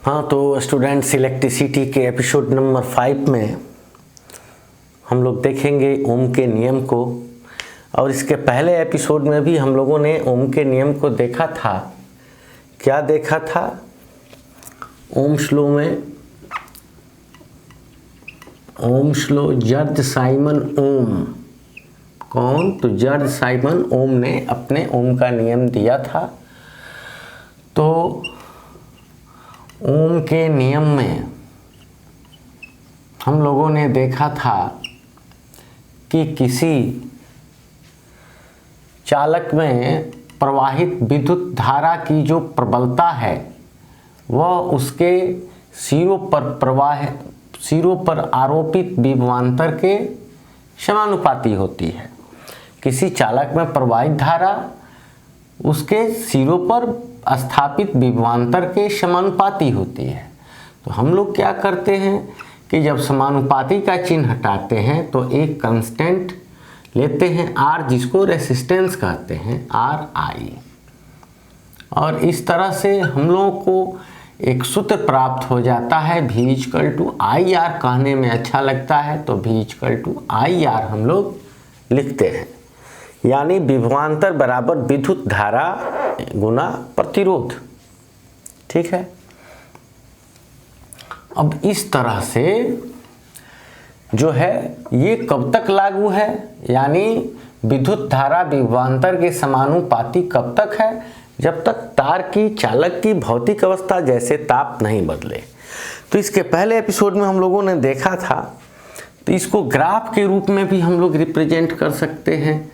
हाँ, तो students electricity के एपिसोड नंबर 5 में हम लोग देखेंगे ओम के नियम को। और इसके पहले एपिसोड में भी हम लोगों ने ओम के नियम को देखा था। क्या देखा था? ओम स्लो जॉर्ज साइमन ओम। कौन? तो जॉर्ज साइमन ओम ने अपने ओम का नियम दिया था। तो ओम के नियम में हम लोगों ने देखा था कि किसी चालक में प्रवाहित विद्युत धारा की जो प्रबलता है वह उसके सिरों पर आरोपित विभवांतर के समानुपाती होती है। किसी चालक में प्रवाहित धारा उसके सिरों पर स्थापित विभवांतर के समानुपाती होती है। तो हम लोग क्या करते हैं कि जब समानुपाती का चिन्ह हटाते हैं तो एक कांस्टेंट लेते हैं R, जिसको रेसिस्टेंस कहते हैं, RI। और इस तरह से हम लोगों को एक सूत्र प्राप्त हो जाता है V = IR। कहने में अच्छा लगता है तो V = IR हम लोग लिखते हैं, यानी विभवांतर बराबर विद्युत धारा गुना प्रतिरोध। ठीक है। अब इस तरह से जो है ये कब तक लागू है, यानी विद्युत धारा विभवांतर के समानुपाती कब तक है? जब तक तार की चालक की भौतिक अवस्था जैसे ताप नहीं बदले। तो इसके पहले एपिसोड में हम लोगों ने देखा था, तो इसको ग्राफ के रूप में भी हम लोग रिप्रेजेंट कर सकते हैं।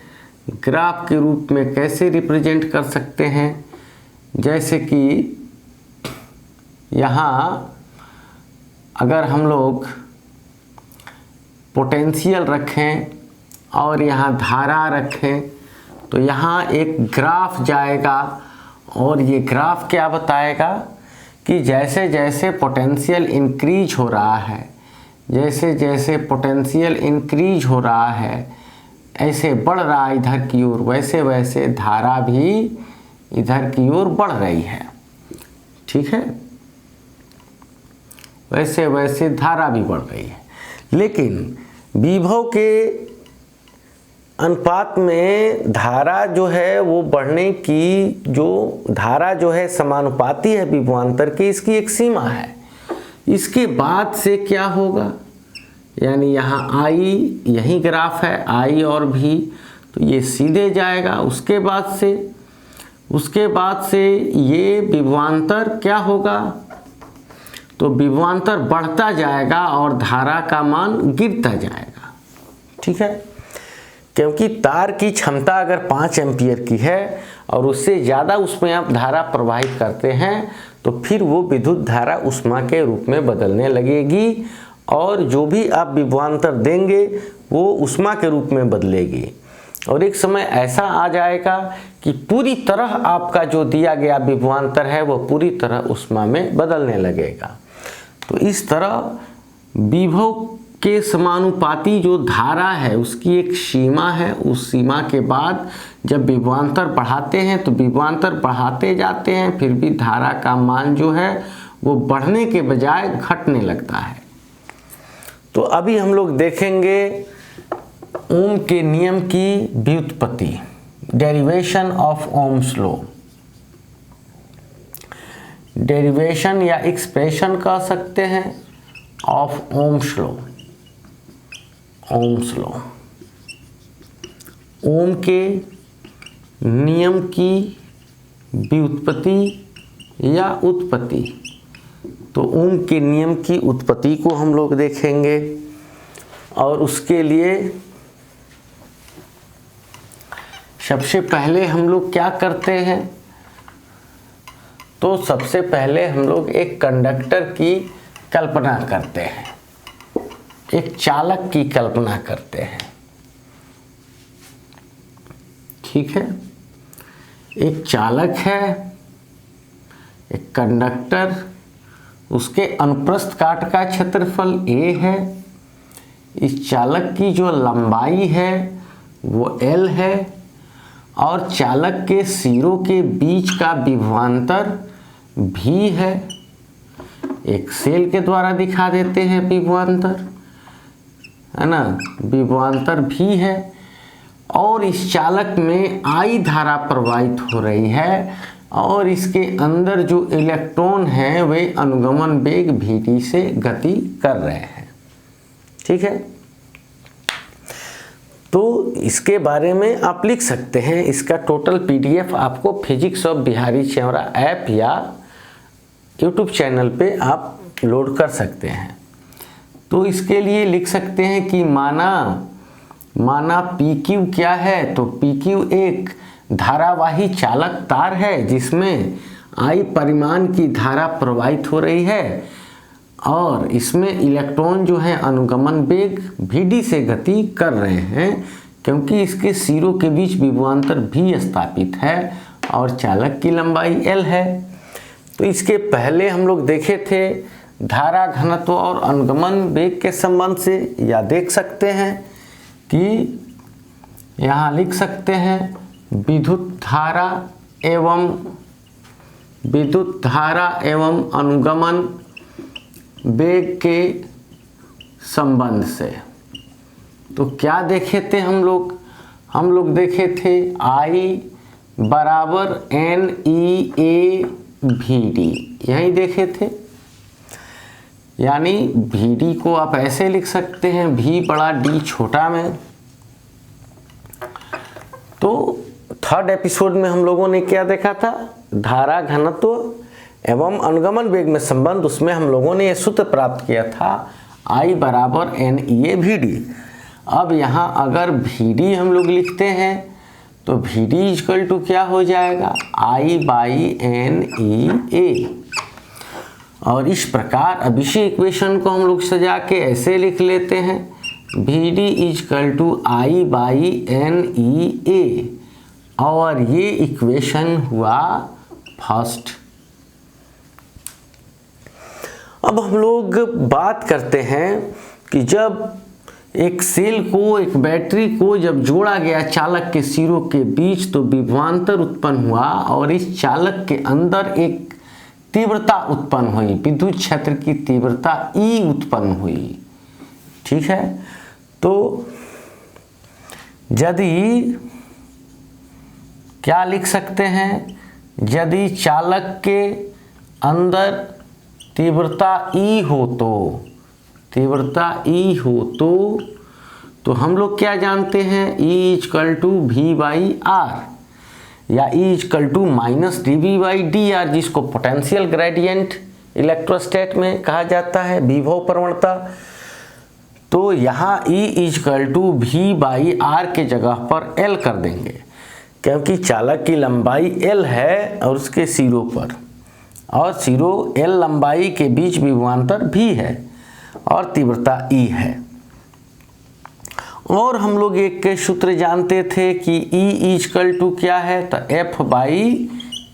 ग्राफ के रूप में कैसे रिप्रेजेंट कर सकते हैं? जैसे कि यहाँ अगर हम लोग पोटेंशियल रखें और यहाँ धारा रखें तो यहाँ एक ग्राफ जाएगा और ये ग्राफ क्या बताएगा कि जैसे जैसे पोटेंशियल इंक्रीज हो रहा है, जैसे जैसे पोटेंशियल इंक्रीज हो रहा है, ऐसे बढ़ रहा है इधर की ओर, वैसे वैसे धारा भी इधर की ओर बढ़ रही है। ठीक है, वैसे वैसे धारा भी बढ़ रही है। लेकिन विभव के अनुपात में धारा जो है वो बढ़ने की जो धारा जो है समानुपाती है विभवांतर की, इसकी एक सीमा है। इसके बाद से क्या होगा, यानी यहाँ I यही ग्राफ है I और V, तो ये सीधे जाएगा। उसके बाद से ये विभवांतर क्या होगा, तो विभवांतर बढ़ता जाएगा और धारा का मान गिरता जाएगा। ठीक है, क्योंकि तार की क्षमता अगर 5 एम्पीयर की है और उससे ज़्यादा उसमें आप धारा प्रवाहित करते हैं तो फिर वो विद्युत धारा ऊष्मा के रूप में बदलने लगेगी और जो भी आप विभवांतर देंगे वो ऊष्मा के रूप में बदलेगी। और एक समय ऐसा आ जाएगा कि पूरी तरह आपका जो दिया गया विभवांतर है वो पूरी तरह ऊष्मा में बदलने लगेगा। तो इस तरह विभव के समानुपाती जो धारा है उसकी एक सीमा है। उस सीमा के बाद जब विभवांतर बढ़ाते हैं तो विभवांतर बढ़ाते जाते हैं, फिर भी धारा का मान जो है वो बढ़ने के बजाय घटने लगता है। तो अभी हम लोग देखेंगे ओम के नियम की व्युत्पत्ति, derivation of Ohm's law. Derivation या एक्सप्रेशन कह सकते हैं of Ohm's law. Ohm's law, Ohm के नियम की व्युत्पत्ति या उत्पत्ति। तो ओम के नियम की उत्पत्ति को हम लोग देखेंगे और उसके लिए सबसे पहले हम लोग क्या करते हैं, तो सबसे पहले हम लोग एक कंडक्टर की कल्पना करते हैं, एक चालक की कल्पना करते हैं। ठीक है, एक चालक है, एक कंडक्टर, उसके अनुप्रस्थ काट का क्षेत्रफल A है। इस चालक की जो लंबाई है वो L है और चालक के सिरों के बीच का विभवांतर V है। एक सेल के द्वारा दिखा देते हैं विभवांतर, है ना, विभवांतर भी है। और इस चालक में I धारा प्रवाहित हो रही है और इसके अंदर जो इलेक्ट्रॉन हैं वे अनुगमन वेग Vd से गति कर रहे हैं। ठीक है, तो इसके बारे में आप लिख सकते हैं। इसका टोटल PDF आपको फिजिक्स ऑफ बिहारी चेवरा ऐप या YouTube चैनल पे आप लोड कर सकते हैं। तो इसके लिए लिख सकते हैं कि माना PQ क्या है, तो PQ एक धारावाही चालक तार है जिसमें I परिमाण की धारा प्रवाहित हो रही है और इसमें इलेक्ट्रॉन जो है अनुगमन वेग Vd से गति कर रहे हैं, क्योंकि इसके सिरों के बीच विभवांतर भी स्थापित है और चालक की लंबाई L है। तो इसके पहले हम लोग देखे थे धारा घनत्व और अनुगमन वेग के संबंध से, या देख सकते हैं कि यहाँ लिख सकते हैं विद्युत धारा एवं अनुगमन वेग के संबंध से। तो क्या देखे थे हम लोग देखे थे I बराबर NEA Vd, यही देखे थे। यानी Vd को आप ऐसे लिख सकते हैं V बड़ा D छोटा में। तो थर्ड एपिसोड में हम लोगों ने क्या देखा था, धारा घनत्व एवं अनुगमन वेग में संबंध। उसमें हम लोगों ने यह सूत्र प्राप्त किया था I बराबर NEA Vd। अब यहाँ अगर Vd हम लोग लिखते हैं तो Vd इक्वल टू क्या हो जाएगा, I बाई NEA। और इस प्रकार अब इसी इक्वेशन को हम लोग सजा के ऐसे लिख लेते हैं Vd equal to I by NEA, और ये इक्वेशन हुआ फर्स्ट। अब हम लोग बात करते हैं कि जब एक सेल को, एक बैटरी को जब जोड़ा गया चालक के सिरों के बीच तो विभवांतर उत्पन्न हुआ और इस चालक के अंदर एक तीव्रता उत्पन्न हुई, विद्युत क्षेत्र की तीव्रता E उत्पन्न हुई। ठीक है, तो यदि क्या लिख सकते हैं, यदि चालक के अंदर तीव्रता E हो तो हम लोग क्या जानते हैं, E equal to V by R या E equal to minus dV by dr, जिसको पोटेंशियल ग्रेडियंट इलेक्ट्रोस्टैट में कहा जाता है, विभव प्रवणता। तो यहाँ E equal to V by R के जगह पर L कर देंगे, क्योंकि चालक की लंबाई L है और उसके सिरों पर, और सिरों L लंबाई के बीच विभवांतर V है और तीव्रता E है। और हम लोग एक सूत्र जानते थे कि E इक्वल टू क्या है, तो F बाई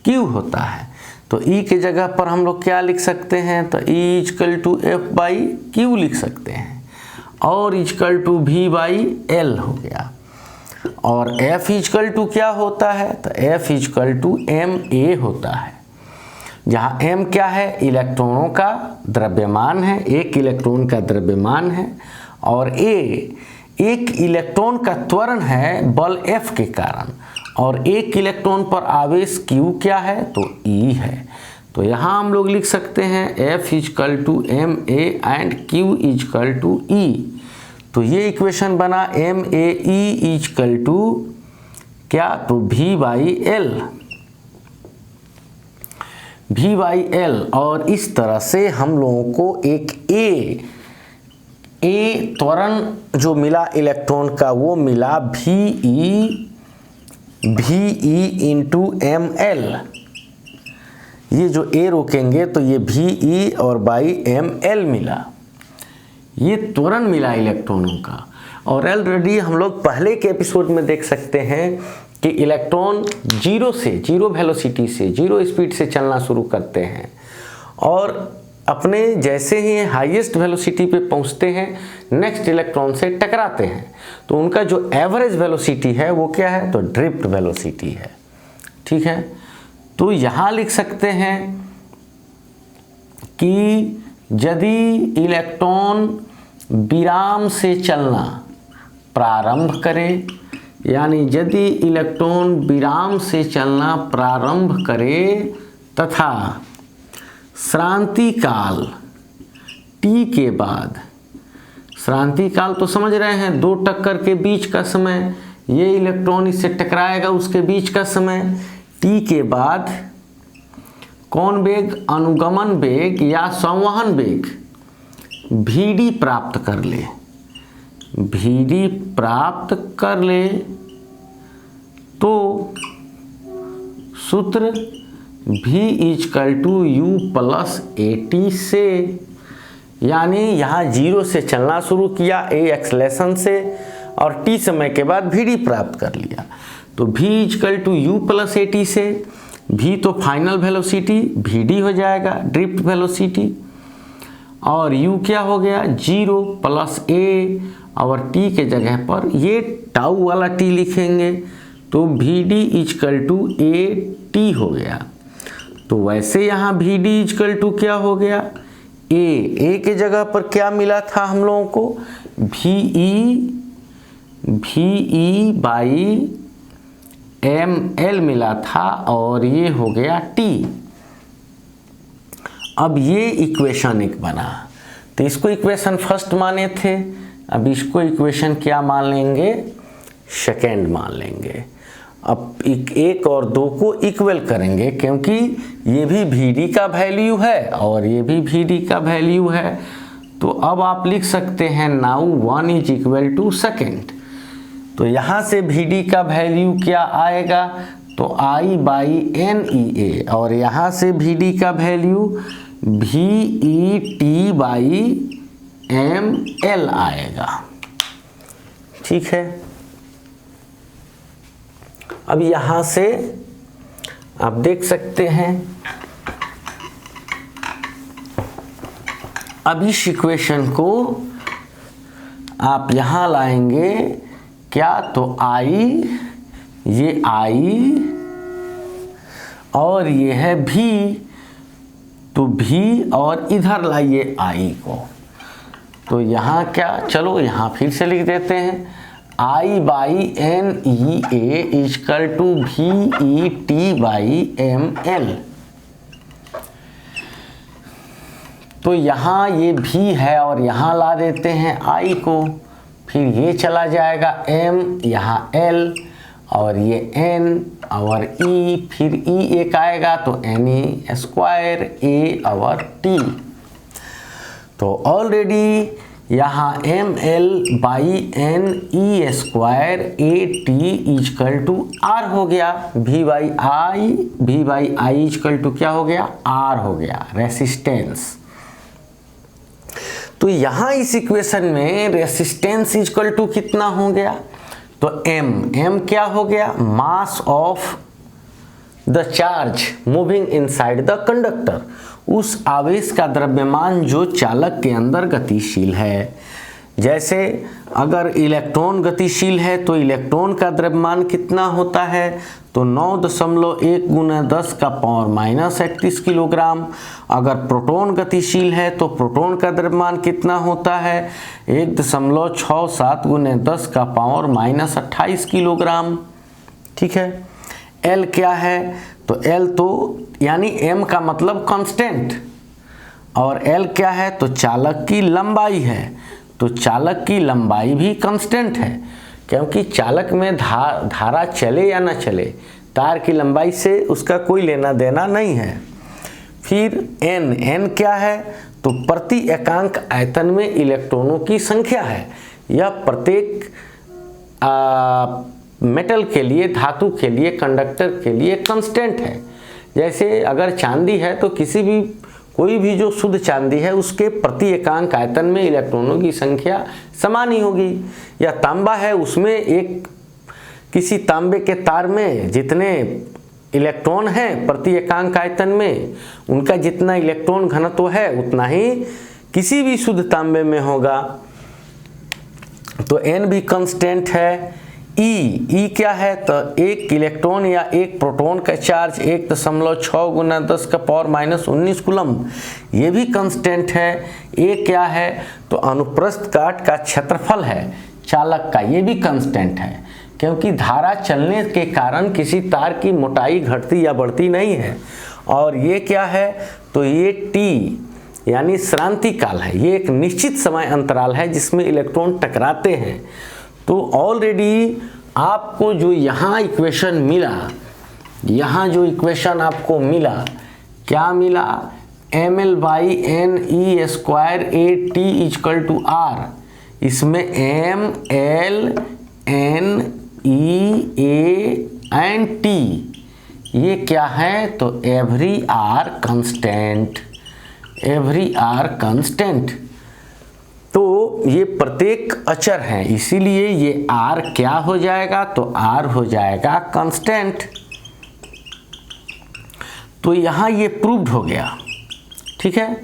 Q होता है। तो E के जगह पर हम लोग क्या लिख सकते हैं, तो E equal to F by Q लिख सकते हैं, और equal to V by L हो गया। और F इक्वल टू क्या होता है, तो F इक्वल टू MA होता है, जहाँ M क्या है, इलेक्ट्रॉनों का द्रव्यमान है, एक इलेक्ट्रॉन का द्रव्यमान है, और A एक इलेक्ट्रॉन का त्वरण है बल F के कारण, और एक इलेक्ट्रॉन पर आवेश Q क्या है, तो E है। तो यहाँ हम लोग लिख सकते हैं F equal to MA and Q equal to E। तो ये इक्वेशन बना MAE इक्वल टू क्या, तो V बाई L। और इस तरह से हम लोगों को एक A त्वरण जो मिला इलेक्ट्रॉन का, वो मिला VE इंटू ML। ये जो A रोकेंगे तो ये VE और बाई ML मिला, ये त्वरण मिला इलेक्ट्रॉनों का। और ऑलरेडी हम लोग पहले के एपिसोड में देख सकते हैं कि इलेक्ट्रॉन जीरो वेलोसिटी से, जीरो स्पीड से चलना शुरू करते हैं, और अपने जैसे ही हाईएस्ट वेलोसिटी पे पहुंचते हैं नेक्स्ट इलेक्ट्रॉन से टकराते हैं, तो उनका जो एवरेज वेलोसिटी है वो क्या है, तो ड्रिफ्ट वेलोसिटी है। ठीक है, तो यहाँ लिख सकते हैं कि यदि इलेक्ट्रॉन विराम से चलना प्रारंभ करे, यानी यदि इलेक्ट्रॉन विराम से चलना प्रारंभ करे तथा श्रांति काल T के बाद, श्रांति काल तो समझ रहे हैं, दो टक्कर के बीच का समय, ये इलेक्ट्रॉन इससे टकराएगा उसके बीच का समय, T के बाद कौन वेग, अनुगमन वेग या संवहन वेग Vd प्राप्त कर ले, Vd प्राप्त कर ले तो सूत्र V = U + AT से, यानी यहाँ 0 से चलना शुरू किया A एक्सलेशन से और T समय के बाद Vd प्राप्त कर लिया, तो V = U + AT से, V तो फाइनल वेलोसिटी Vd हो जाएगा, ड्रिफ्ट वेलोसिटी, और U क्या हो गया 0 + A और T के जगह पर ये टाउ वाला T लिखेंगे, तो Vd = AT हो गया। तो वैसे यहाँ Vd = क्या हो गया, A के जगह पर क्या मिला था हम लोगों को, VE/mL मिला था और ये हो गया T। अब ये इक्वेशन एक बना, तो इसको इक्वेशन फर्स्ट माने थे, अब इसको इक्वेशन क्या मान लेंगे, सेकेंड मान लेंगे। अब एक और दो को इक्वल करेंगे क्योंकि ये भी Vd का वैल्यू है और ये भी Vd का वैल्यू है, तो अब आप लिख सकते हैं नाउ 1 = सेकेंड। तो यहाँ से Vd का वैल्यू क्या आएगा, तो I/NEA, और यहाँ से Vd का वैल्यू VET/mL आएगा। ठीक है, अब यहाँ से आप देख सकते हैं, अब इस इक्वेशन को आप यहाँ लाएंगे क्या, तो ये I और ये है V, तो V और इधर लाइए I को, तो यहाँ क्या, चलो यहाँ फिर से लिख देते हैं, I/NEA = VET/mL। तो यहाँ ये V है और यहाँ ला देते हैं I को, फिर ये चला जाएगा M, यहाँ L और ये N और E, फिर E एक आएगा तो NE² A और T। तो ऑलरेडी यहाँ ML/NE² AT = R हो गया, V/I = क्या हो गया, R हो गया, रेसिस्टेंस। तो यहाँ इस इक्वेशन में रेसिस्टेंस = कितना हो गया, तो M क्या हो गया, mass of the charge moving inside the conductor, उस आवेश का द्रव्यमान जो चालक के अंदर गतिशील है। जैसे अगर इलेक्ट्रॉन गतिशील है तो इलेक्ट्रॉन का द्रव्यमान कितना होता है, तो 9.1 × 10⁻³ किलोग्राम। अगर प्रोटॉन गतिशील है तो प्रोटॉन का द्रव्यमान कितना होता है, 1.67 × 10⁻28 किलोग्राम। ठीक है, L क्या है, तो L तो यानी M का मतलब कांस्टेंट, और L क्या है, तो चालक की लंबाई है, तो चालक की लंबाई भी कांस्टेंट है, क्योंकि चालक में धारा चले या ना चले, तार की लंबाई से उसका कोई लेना देना नहीं है। फिर N क्या है, तो प्रति एकांक आयतन में इलेक्ट्रॉनों की संख्या है। यह प्रत्येक मेटल के लिए, धातु के लिए, कंडक्टर के लिए कांस्टेंट है। जैसे अगर चांदी है तो कोई भी जो शुद्ध चांदी है उसके प्रति एकांक आयतन में इलेक्ट्रॉनों की संख्या समान ही होगी। या तांबा है, उसमें किसी तांबे के तार में जितने इलेक्ट्रॉन हैं प्रति एकांक आयतन में, उनका जितना इलेक्ट्रॉन घनत्व है उतना ही किसी भी शुद्ध तांबे में होगा। तो N भी कांस्टेंट है, ई क्या है, तो एक इलेक्ट्रॉन या एक प्रोटॉन का चार्ज 1.6 × 10⁻⁻19 कूलम्ब, ये भी कांस्टेंट है। ए क्या है, तो अनुप्रस्थ काट का क्षेत्रफल है चालक का, ये भी कांस्टेंट है, क्योंकि धारा चलने के कारण किसी तार की मोटाई घटती या बढ़ती नहीं है। और ये क्या है, तो ये टी यानी श्रांति काल है, ये एक निश्चित समय अंतराल है जिसमें इलेक्ट्रॉन टकराते हैं। तो ऑलरेडी आपको जो यहाँ इक्वेशन मिला, यहाँ जो इक्वेशन आपको मिला, क्या मिला, ml/ne² AT = R, इसमें m, l, n, e, a and t ये क्या है, तो every are constant, every are constant. तो ये प्रत्येक अचर है, इसीलिए ये r क्या हो जाएगा, तो r हो जाएगा कांस्टेंट। तो यहाँ ये प्रूव्ड हो गया, ठीक है।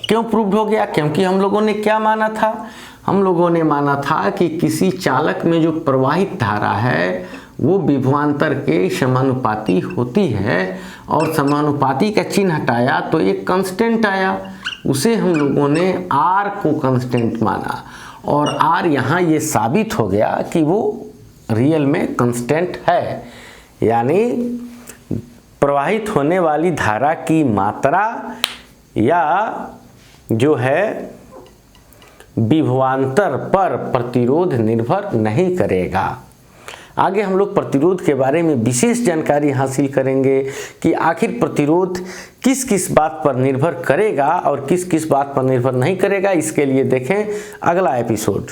क्यों प्रूव्ड हो गया, क्योंकि हम लोगों ने क्या माना था, हम लोगों ने माना था कि किसी चालक में जो प्रवाहित धारा है वो विभवांतर के समानुपाती होती है, और समानुपाती का चिन्ह हटाया तो एक कांस्टेंट आया, उसे हम लोगों ने R को कांस्टेंट माना। और R यहाँ ये साबित हो गया कि वो रियल में कांस्टेंट है, यानी प्रवाहित होने वाली धारा की मात्रा या जो है विभवांतर पर प्रतिरोध निर्भर नहीं करेगा। आगे हम लोग प्रतिरोध के बारे में विशेष जानकारी हासिल करेंगे कि आखिर प्रतिरोध किस किस बात पर निर्भर करेगा और किस किस बात पर निर्भर नहीं करेगा। इसके लिए देखें अगला एपिसोड।